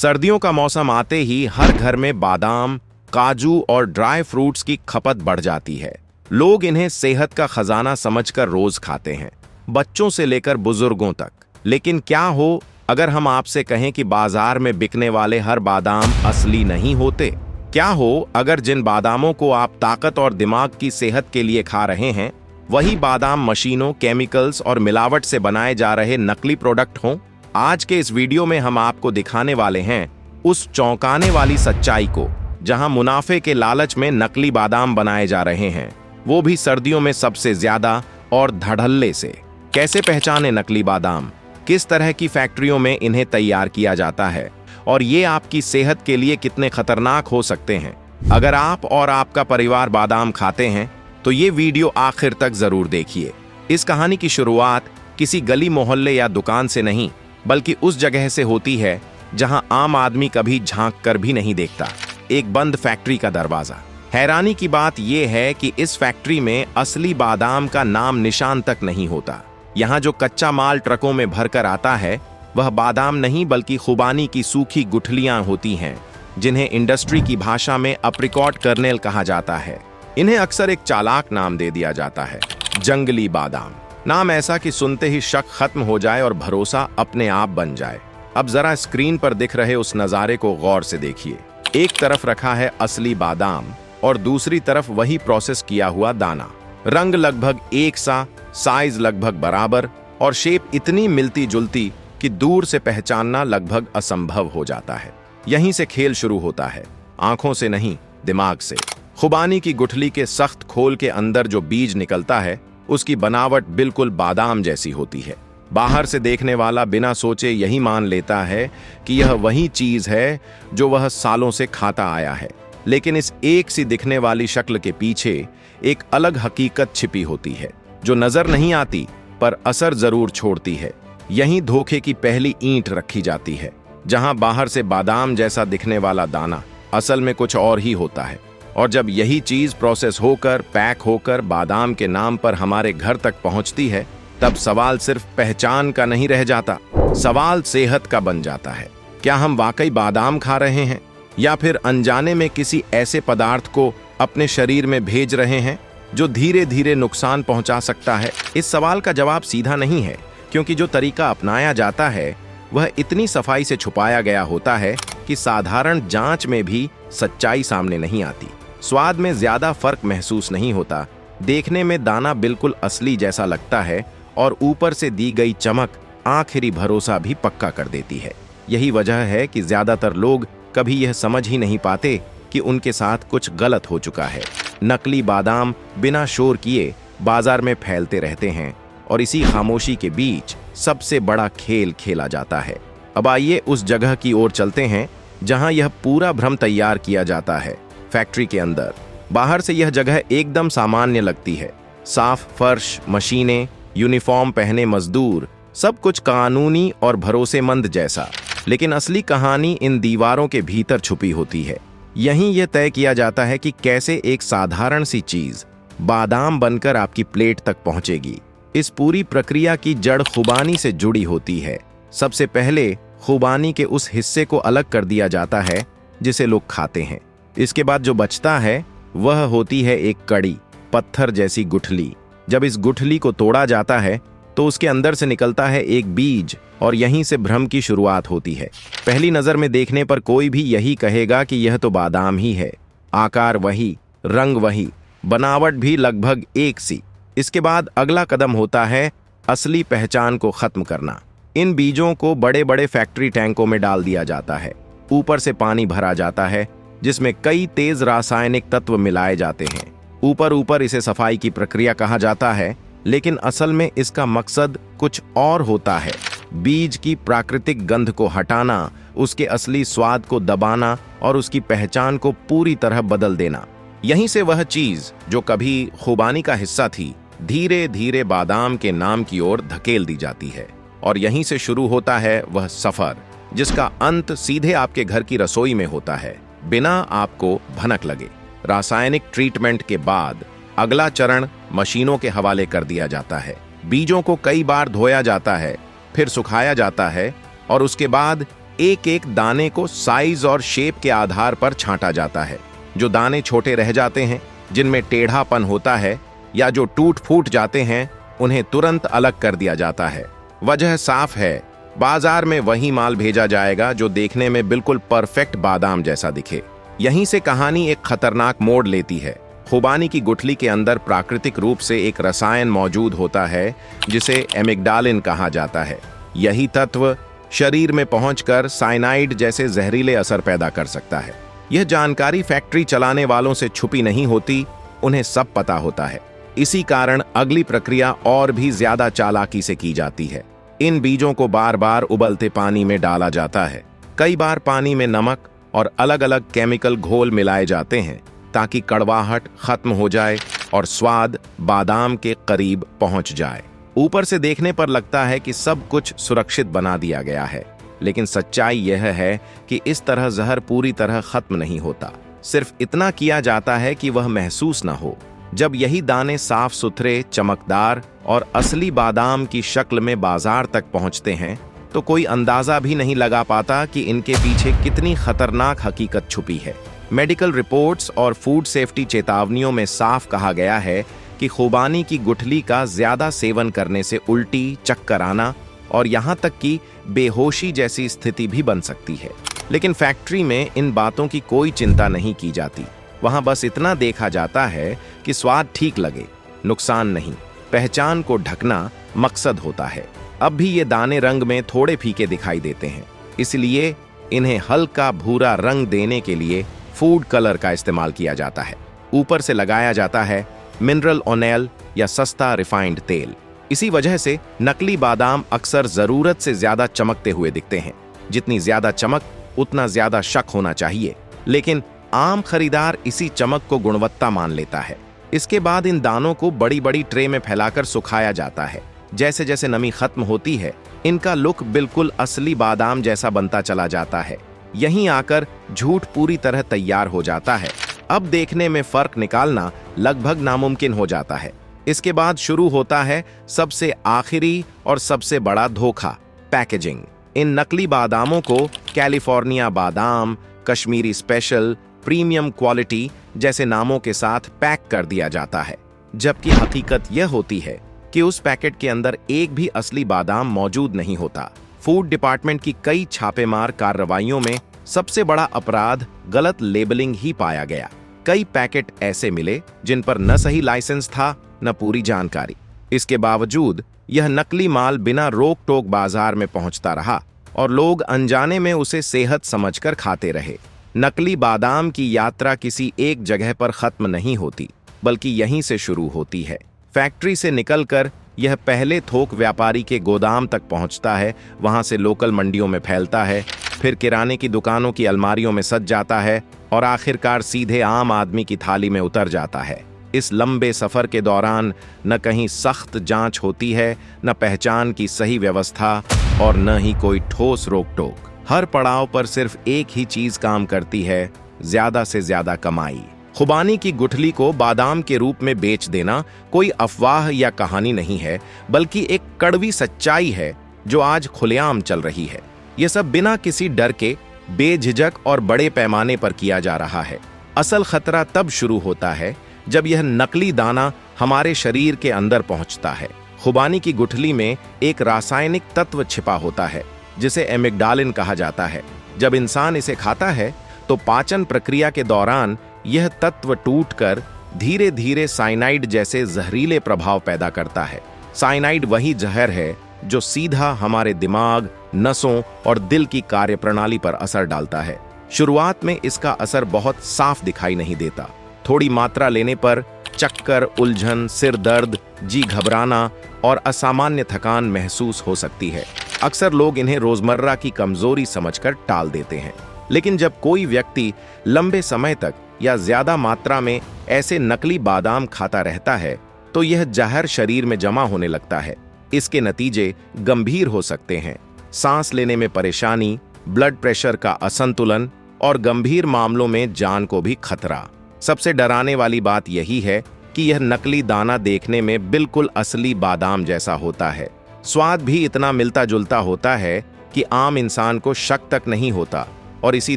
सर्दियों का मौसम आते ही हर घर में बादाम, काजू और ड्राई फ्रूट्स की खपत बढ़ जाती है। लोग इन्हें सेहत का खजाना समझकर रोज खाते हैं, बच्चों से लेकर बुजुर्गों तक। लेकिन क्या हो अगर हम आपसे कहें कि बाजार में बिकने वाले हर बादाम असली नहीं होते? क्या हो अगर जिन बादामों को आप ताकत और दिमाग की सेहत के लिए खा रहे हैं, वही बादाम मशीनों, केमिकल्स और मिलावट से बनाए जा रहे नकली प्रोडक्ट हों? आज के इस वीडियो में हम आपको दिखाने वाले हैं उस चौंकाने वाली सच्चाई को, जहां मुनाफे के लालच में नकली बादाम बनाए जा रहे हैं, वो भी सर्दियों में सबसे ज्यादा और धड़ल्ले से। कैसे पहचाने नकली बादाम, किस तरह की फैक्ट्रियों में इन्हें तैयार किया जाता है, और ये आपकी सेहत के लिए कितने खतरनाक हो सकते हैं। अगर आप और आपका परिवार बादाम खाते हैं तो ये वीडियो आखिर तक जरूर देखिए। इस कहानी की शुरुआत किसी गली मोहल्ले या दुकान से नहीं, बल्कि उस जगह से होती है जहां आम आदमी कभी झांक कर भी नहीं देखता। एक बंद फैक्ट्री का दरवाजा। हैरानी की बात यह है कि इस फैक्ट्री में असली बादाम का नाम निशान तक नहीं होता। यहाँ जो कच्चा माल ट्रकों में भरकर आता है वह बादाम नहीं, बल्कि खुबानी की सूखी गुठलियां होती हैं, जिन्हें इंडस्ट्री की भाषा में अप्रिकॉट कर्नेल कहा जाता है। इन्हें अक्सर एक चालाक नाम दे दिया जाता है, जंगली बादाम। नाम ऐसा कि सुनते ही शक खत्म हो जाए और भरोसा अपने आप बन जाए। अब जरा स्क्रीन पर दिख रहे उस नज़ारे को गौर से देखिए। एक तरफ रखा है असली बादाम और दूसरी तरफ वही प्रोसेस किया हुआ दाना। रंग लगभग एक सा, साइज लगभग बराबर और शेप इतनी मिलती जुलती कि दूर से पहचानना लगभग असंभव हो जाता है। यहीं से खेल शुरू होता है, आंखों से नहीं, दिमाग से। खुबानी की गुठली के सख्त खोल के अंदर जो बीज निकलता है, उसकी बनावट बिल्कुल बादाम जैसी होती है। बाहर से देखने वाला बिना सोचे यही मान लेता है कि यह वही चीज है जो वह सालों से खाता आया है। लेकिन इस एक सी दिखने वाली शक्ल के पीछे एक अलग हकीकत छिपी होती है, जो नजर नहीं आती पर असर जरूर छोड़ती है। यहीं धोखे की पहली ईंट रखी जाती है, जहां बाहर से बादाम जैसा दिखने वाला दाना असल में कुछ और ही होता है। और जब यही चीज प्रोसेस होकर, पैक होकर बादाम के नाम पर हमारे घर तक पहुंचती है, तब सवाल सिर्फ पहचान का नहीं रह जाता, सवाल सेहत का बन जाता है। क्या हम वाकई बादाम खा रहे हैं, या फिर अनजाने में किसी ऐसे पदार्थ को अपने शरीर में भेज रहे हैं जो धीरे धीरे नुकसान पहुंचा सकता है? इस सवाल का जवाब सीधा नहीं है, क्योंकि जो तरीका अपनाया जाता है वह इतनी सफाई से छुपाया गया होता है कि साधारण जांच में भी सच्चाई सामने नहीं आती। स्वाद में ज्यादा फर्क महसूस नहीं होता, देखने में दाना बिल्कुल असली जैसा लगता है, और ऊपर से दी गई चमक आखिरी भरोसा भी पक्का कर देती है। यही वजह है कि ज्यादातर लोग कभी यह समझ ही नहीं पाते कि उनके साथ कुछ गलत हो चुका है। नकली बादाम बिना शोर किए बाजार में फैलते रहते हैं, और इसी खामोशी के बीच सबसे बड़ा खेल खेला जाता है। अब आइए उस जगह की ओर चलते हैं जहां यह पूरा भ्रम तैयार किया जाता है, फैक्ट्री के अंदर। बाहर से यह जगह एकदम सामान्य लगती है, साफ फर्श, मशीनें, यूनिफॉर्म पहने मजदूर, सब कुछ कानूनी और भरोसेमंद जैसा। लेकिन असली कहानी इन दीवारों के भीतर छुपी होती है। यहीं यह तय किया जाता है कि कैसे एक साधारण सी चीज बादाम बनकर आपकी प्लेट तक पहुंचेगी। इस पूरी प्रक्रिया की जड़ खुबानी से जुड़ी होती है। सबसे पहले खुबानी के उस हिस्से को अलग कर दिया जाता है जिसे लोग खाते हैं। इसके बाद जो बचता है वह होती है एक कड़ी, पत्थर जैसी गुठली। जब इस गुठली को तोड़ा जाता है तो उसके अंदर से निकलता है एक बीज, और यहीं से भ्रम की शुरुआत होती है। पहली नजर में देखने पर कोई भी यही कहेगा कि यह तो बादाम ही है। आकार वही, रंग वही, बनावट भी लगभग एक सी। इसके बाद अगला कदम होता है असली पहचान को खत्म करना। इन बीजों को बड़े बड़े फैक्ट्री टैंकों में डाल दिया जाता है। ऊपर से पानी भरा जाता है जिसमें कई तेज रासायनिक तत्व मिलाए जाते हैं। ऊपर इसे सफाई की प्रक्रिया कहा जाता है, लेकिन असल में इसका मकसद कुछ और होता है। बीज की प्राकृतिक गंध को हटाना, उसके असली स्वाद को दबाना और उसकी पहचान को पूरी तरह बदल देना। यहीं से वह चीज जो कभी खुबानी का हिस्सा थी, धीरे धीरे बादाम के नाम की ओर धकेल दी जाती है। और यहीं से शुरू होता है वह सफर, जिसका अंत सीधे आपके घर की रसोई में होता है, बिना आपको भनक लगे। रासायनिक ट्रीटमेंट के बाद अगला चरण मशीनों के हवाले कर दिया जाता है। बीजों को कई बार धोया जाता है, फिर सुखाया जाता है और उसके बाद एक एक दाने को साइज और शेप के आधार पर छांटा जाता है। जो दाने छोटे रह जाते हैं, जिनमें टेढ़ापन होता है या जो टूट फूट जाते हैं, उन्हें तुरंत अलग कर दिया जाता है। वजह साफ है, बाजार में वही माल भेजा जाएगा जो देखने में बिल्कुल परफेक्ट बादाम जैसा दिखे। यहीं से कहानी एक खतरनाक मोड़ लेती है। खुबानी की गुठली के अंदर प्राकृतिक रूप से एक रसायन मौजूद होता है जिसे एमिग्डालिन कहा जाता है। यही तत्व शरीर में पहुंचकर साइनाइड जैसे जहरीले असर पैदा कर सकता है। यह जानकारी फैक्ट्री चलाने वालों से छुपी नहीं होती, उन्हें सब पता होता है। इसी कारण अगली प्रक्रिया और भी ज्यादा चालाकी से की जाती है। इन बीजों को बार बार उबलते पानी में डाला जाता है। कई बार पानी में नमक और अलग अलग केमिकल घोल मिलाए जाते हैं ताकि कड़वाहट खत्म हो जाए और स्वाद बादाम के करीब पहुंच जाए। ऊपर से देखने पर लगता है कि सब कुछ सुरक्षित बना दिया गया है, लेकिन सच्चाई यह है कि इस तरह जहर पूरी तरह खत्म नहीं होता। सिर्फ इतना किया जाता है कि वह महसूस न हो। जब यही दाने साफ सुथरे, चमकदार और असली बादाम की शक्ल में बाजार तक पहुंचते हैं तो कोई अंदाजा भी नहीं लगा पाता कि इनके पीछे कितनी खतरनाक हकीकत छुपी है। मेडिकल रिपोर्ट्स और फूड सेफ्टी चेतावनियों में साफ कहा गया है कि खुबानी की गुठली का ज्यादा सेवन करने से उल्टी, चक्कर आना और यहां तक कि बेहोशी जैसी स्थिति भी बन सकती है। लेकिन फैक्ट्री में इन बातों की कोई चिंता नहीं की जाती। वहां बस इतना देखा जाता है कि स्वाद ठीक लगे, नुकसान नहीं। पहचान को ढकना मकसद होता है। अब भी ये दाने रंग में थोड़े फीके दिखाई देते हैं, इसलिए इन्हें हल्का भूरा रंग देने के लिए फूड कलर का इस्तेमाल किया जाता है। ऊपर से लगाया जाता है मिनरल ऑयल या सस्ता रिफाइंड तेल। इसी वजह से नकली बादाम अक्सर जरूरत से ज्यादा चमकते हुए दिखते हैं। जितनी ज्यादा चमक, उतना ज्यादा शक होना चाहिए, लेकिन आम खरीदार इसी चमक को गुणवत्ता मान लेता है। इसके बाद इन दानों को बड़ी बड़ी ट्रे में फैलाकर सुखाया जाता है। जैसे जैसे नमी खत्म होती है, इनका लुक बिल्कुल असली बादाम जैसा बनता चला जाता है। यहीं आकर झूठ पूरी तरह तैयार हो जाता है। अब देखने में फर्क निकालना लगभग नामुमकिन हो जाता है। इसके बाद शुरू होता है सबसे आखिरी और सबसे बड़ा धोखा, पैकेजिंग। इन नकली बादामों को कैलिफोर्निया बादाम, कश्मीरी स्पेशल, प्रीमियम क्वालिटी जैसे नामों के साथ पैक कर दिया जाता है, जबकि हकीकत यह होती है कि उस पैकेट के अंदर एक भी असली बादाम मौजूद नहीं होता। फूड डिपार्टमेंट की कई छापेमार कार्रवाइयों में सबसे बड़ा अपराध गलत लेबलिंग ही पाया गया। कई पैकेट ऐसे मिले जिन पर न सही लाइसेंस था, न पूरी जानकारी। इसके बावजूद यह नकली माल बिना रोक टोक बाजार में पहुंचता रहा और लोग अनजाने में उसे सेहत समझकर खाते रहे। नकली बादाम की यात्रा किसी एक जगह पर खत्म नहीं होती, बल्कि यहीं से शुरू होती है। फैक्ट्री से निकलकर यह पहले थोक व्यापारी के गोदाम तक पहुंचता है, वहां से लोकल मंडियों में फैलता है, फिर किराने की दुकानों की अलमारियों में सज जाता है और आखिरकार सीधे आम आदमी की थाली में उतर जाता है। इस लंबे सफर के दौरान न कहीं सख्त जांच होती है, न पहचान की सही व्यवस्था और न ही कोई ठोस रोक टोक। हर पड़ाव पर सिर्फ एक ही चीज काम करती है, ज्यादा से ज्यादा कमाई। खुबानी की गुठली को बादाम के रूप में बेच देना कोई अफवाह या कहानी नहीं है, बल्कि एक कड़वी सच्चाई है जो आज खुलेआम चल रही है। यह सब बिना किसी डर के बेझिझक और बड़े पैमाने पर किया जा रहा है। असल खतरा तब शुरू होता है जब यह नकली दाना हमारे शरीर के अंदर पहुंचता है। खुबानी की गुठली में एक रासायनिक तत्व छिपा होता है जिसे एमिग्डालिन कहा जाता है। जब इंसान इसे खाता है तो पाचन प्रक्रिया के दौरान यह तत्व टूटकर धीरे धीरे साइनाइड जैसे जहरीले प्रभाव पैदा करता है। साइनाइड वही जहर है जो सीधा हमारे दिमाग, नसों और दिल की कार्यप्रणाली पर असर डालता है। शुरुआत में इसका असर बहुत साफ दिखाई नहीं देता। थोड़ी मात्रा लेने पर चक्कर, उलझन, सिर दर्द, जी घबराना और असामान्य थकान महसूस हो सकती है। अक्सर लोग इन्हें रोजमर्रा की कमजोरी समझकर टाल देते हैं, लेकिन जब कोई व्यक्ति लंबे समय तक या ज्यादा मात्रा में ऐसे नकली बादाम खाता रहता है तो यह जहर शरीर में जमा होने लगता है। इसके नतीजे गंभीर हो सकते हैं। सांस लेने में परेशानी, ब्लड प्रेशर का असंतुलन और गंभीर मामलों में जान को भी खतरा। सबसे डराने वाली बात यही है कि यह नकली दाना देखने में बिल्कुल असली बादाम जैसा होता है। स्वाद भी इतना मिलता जुलता होता है कि आम इंसान को शक तक नहीं होता, और इसी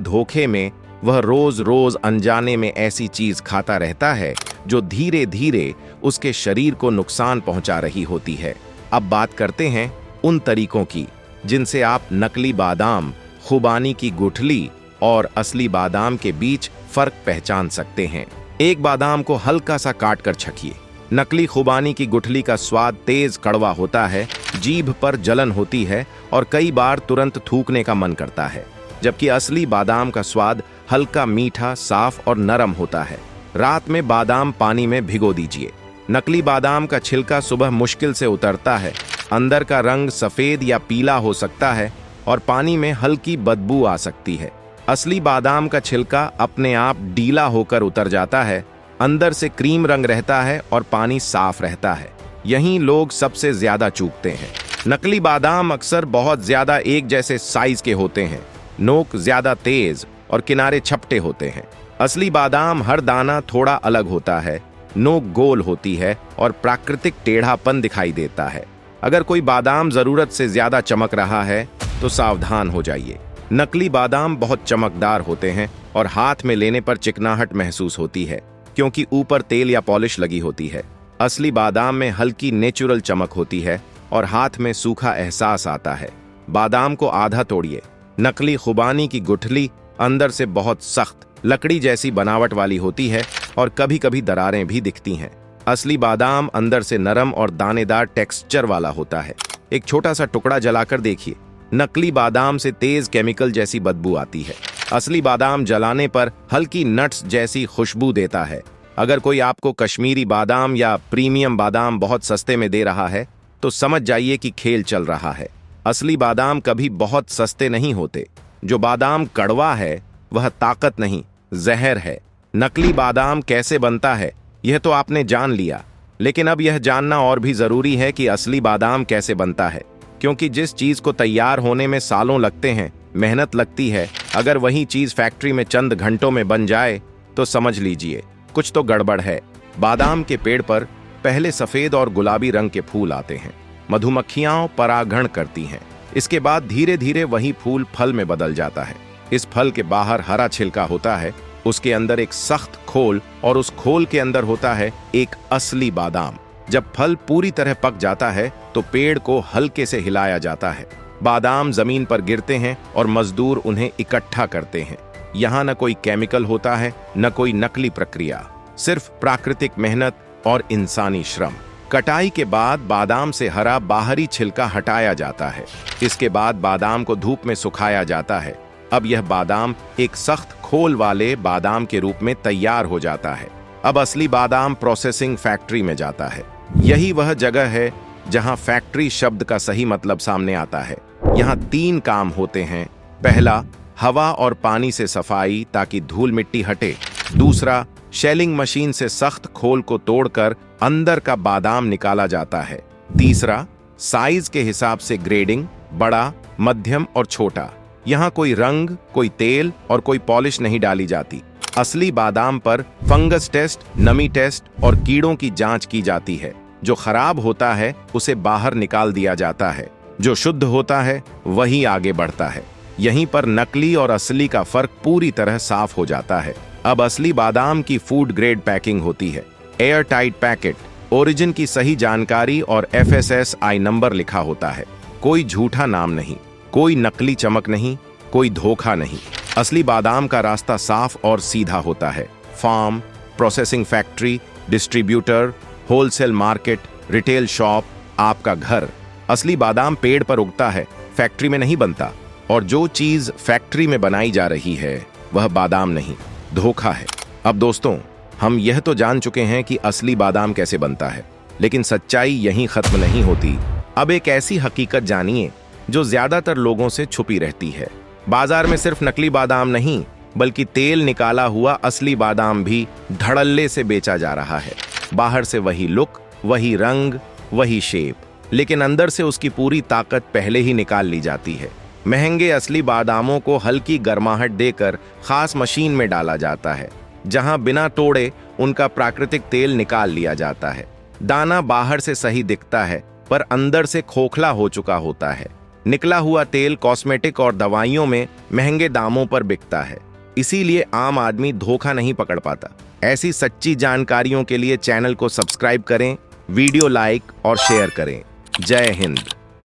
धोखे में वह रोज रोज अनजाने में ऐसी चीज खाता रहता है जो धीरे धीरे उसके शरीर को नुकसान पहुंचा रही होती है। अब बात करते हैं उन तरीकों की जिनसे आप नकली बादाम, खुबानी की गुठली और असली बादाम के बीच फर्क पहचान सकते हैं। एक बादाम को हल्का सा काट कर छकिए। नकली खुबानी की गुठली का स्वाद तेज कड़वा होता है, जीभ पर जलन होती है और कई बार तुरंत थूकने का मन करता है, जबकि असली बादाम का स्वाद हल्का मीठा, साफ और नरम होता है। रात में बादाम पानी में भिगो दीजिए। नकली बादाम का छिलका सुबह मुश्किल से उतरता है, अंदर का रंग सफेद या पीला हो सकता है और पानी में हल्की बदबू आ सकती है। असली बादाम का छिलका अपने आप ढीला होकर उतर जाता है, अंदर से क्रीम रंग रहता है और पानी साफ रहता है। यहीं लोग सबसे ज्यादा चूकते हैं। नकली बादाम अक्सर बहुत ज्यादा एक जैसे साइज के होते हैं, नोक ज्यादा तेज और किनारे छपटे होते हैं। असली बादाम हर दाना थोड़ा अलग होता है, नोक गोल होती है और प्राकृतिक टेढ़ापन दिखाई देता है। अगर कोई बादाम जरूरत से ज्यादा चमक रहा है तो सावधान हो जाइए। नकली बादाम बहुत चमकदार होते हैं और हाथ में लेने पर चिकनाहट महसूस होती है, क्योंकि ऊपर तेल या पॉलिश लगी होती है। असली बादाम में हल्की नेचुरल चमक होती है और हाथ में सूखा एहसास आता है। बादाम को आधा तोड़िए। नकली खुबानी की गुठली अंदर से बहुत सख्त, लकड़ी जैसी बनावट वाली होती है और कभी कभी दरारें भी दिखती हैं। असली बादाम अंदर से नरम और दानेदार टेक्सचर वाला होता है। एक छोटा सा टुकड़ा जलाकर देखिए। नकली बादाम से तेज केमिकल जैसी बदबू आती है। असली बादाम जलाने पर हल्की नट्स जैसी खुशबू देता है। अगर कोई आपको कश्मीरी बादाम या प्रीमियम बादाम बहुत सस्ते में दे रहा है तो समझ जाइए कि खेल चल रहा है। असली बादाम कभी बहुत सस्ते नहीं होते। जो बादाम कड़वा है वह ताकत नहीं, जहर है। नकली बादाम कैसे बनता है यह तो आपने जान लिया, लेकिन अब यह जानना और भी जरूरी है कि असली बादाम कैसे बनता है, क्योंकि जिस चीज को तैयार होने में सालों लगते हैं, मेहनत लगती है, अगर वही चीज फैक्ट्री में चंद घंटों में बन जाए तो समझ लीजिए कुछ तो गड़बड़ है। बादाम के पेड़ पर पहले सफेद और गुलाबी रंग के फूल आते हैं। मधुमक्खियां परागण करती हैं। इसके बाद धीरे धीरे वही फूल फल में बदल जाता है। इस फल के बाहर हरा छिलका होता है, उसके अंदर एक सख्त खोल और उस खोल के अंदर होता है एक असली बादाम। जब फल पूरी तरह पक जाता है तो पेड़ को हल्के से हिलाया जाता है। बादाम जमीन पर गिरते हैं और मजदूर उन्हें इकट्ठा करते हैं। यहाँ न कोई केमिकल होता है, न कोई नकली प्रक्रिया, सिर्फ प्राकृतिक मेहनत और इंसानी श्रम। कटाई के बाद बादाम से हरा बाहरी छिलका हटाया जाता है। इसके बाद बादाम को धूप में सुखाया जाता है। अब यह बादाम एक सख्त खोल वाले बादाम के रूप में तैयार हो जाता है। अब असली बादाम प्रोसेसिंग फैक्ट्री में जाता है। यही वह जगह है जहां फैक्ट्री शब्द का सही मतलब सामने आता है। यहाँ 3 काम होते हैं। पहला, हवा और पानी से सफाई ताकि धूल मिट्टी हटे। दूसरा, शेलिंग मशीन से सख्त खोल को तोड़कर अंदर का बादाम निकाला जाता है। तीसरा, साइज के हिसाब से ग्रेडिंग, बड़ा, मध्यम और छोटा। यहाँ कोई रंग, कोई तेल और कोई पॉलिश नहीं डाली जाती। असली बादाम पर फंगस टेस्ट, नमी टेस्ट और कीड़ों की जांच की जाती है। जो खराब होता है उसे बाहर निकाल दिया जाता है, जो शुद्ध होता है वही आगे बढ़ता है। यहीं पर नकली और असली का फर्क पूरी तरह साफ हो जाता है। अब असली बादाम की फूड ग्रेड पैकिंग होती है। एयर टाइट पैकेट, ओरिजिन की सही जानकारी और FSSI नंबर लिखा होता है। कोई झूठा नाम नहीं, कोई नकली चमक नहीं, कोई धोखा नहीं। असली बादाम का रास्ता साफ और सीधा होता है। Farm, processing factory, distributor, wholesale market, retail shop, आपका घर। असली बादाम पेड़ पर उगता है, फैक्ट्री में नहीं बनता। और जो चीज फैक्ट्री में बनाई जा रही है वह बादाम नहीं, धोखा है। अब दोस्तों, हम यह तो जान चुके हैं कि असली बादाम कैसे बनता है, लेकिन सच्चाई यहीं खत्म नहीं होती। अब एक ऐसी हकीकत जानिए जो ज्यादातर लोगों से छुपी रहती है। बाजार में सिर्फ नकली बादाम नहीं, बल्कि तेल निकाला हुआ असली बादाम भी धड़ल्ले से बेचा जा रहा है। बाहर से वही लुक, वही रंग, वही शेप, लेकिन अंदर से उसकी पूरी ताकत पहले ही निकाल ली जाती है। महंगे असली बादामों को हल्की गर्माहट देकर खास मशीन में डाला जाता है, जहां बिना तोड़े उनका प्राकृतिक तेल निकाल लिया जाता है। दाना बाहर से सही दिखता है, पर अंदर से खोखला हो चुका होता है। निकला हुआ तेल कॉस्मेटिक और दवाइयों में महंगे दामों पर बिकता है, इसीलिए आम आदमी धोखा नहीं पकड़ पाता। ऐसी सच्ची जानकारियों के लिए चैनल को सब्सक्राइब करें, वीडियो लाइक और शेयर करें। जय हिंद।